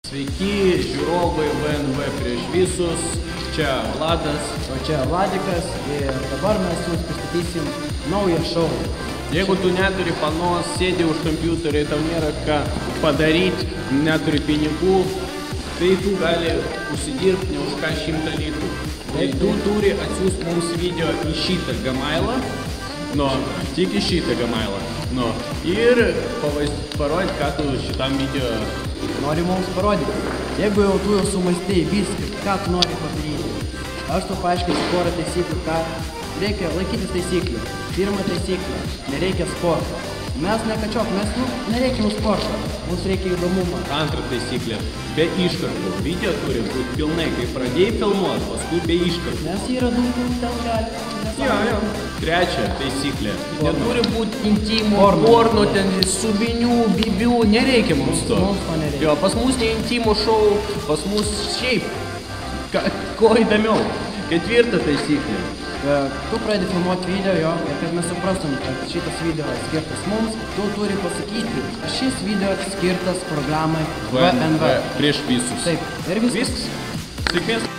Sveiki, žiūrovai VNV prieš visus, čia Vladas. O čia Vladikas ir dabar mes jums pristatysim naują šou. Jeigu tu neturi panos, sėdi už kompiuterį, tau nėra ką padaryti, neturi pinigų, tai tu gali užsidirbti ne už ką 100 litrų. Tai tu turi atsiųsti mums video į šitą gmailą, tik į šitą gmailą. Ir parodyti, ką tu šitam video nori mums parodyti. Jeigu jau tu sumastei viską, ką tu nori padaryti, aš tu paaiškinsiu porą taisyklių, ką reikia laikytis taisyklių. Pirma taisyklė, nereikia sporto. Mes nekačiok, nereikia mums sporto, mums reikia įdomumą. Antra taisyklė, be iškarpų. Video turi būti pilnai, kai pradėjai filmuoti, paskui be iškarpų. Nes yra daug ten gali. Jo. Trečia taisyklė, neturi būti intimo, porno, ten subinių, bibių, nereikia mums to. Mums to nereikia. Jo, pas mus ne intimo šou, pas mus šiaip, ko įdomiau. Ketvirta taisyklė. Tu pradedi filmuoti video, ir kad mes suprastum, kad šitas video skirtas mums, tu turi pasakyti, šis video skirtas programai VNV. Prieš visus. Taip, ir viskas. Sėkmės.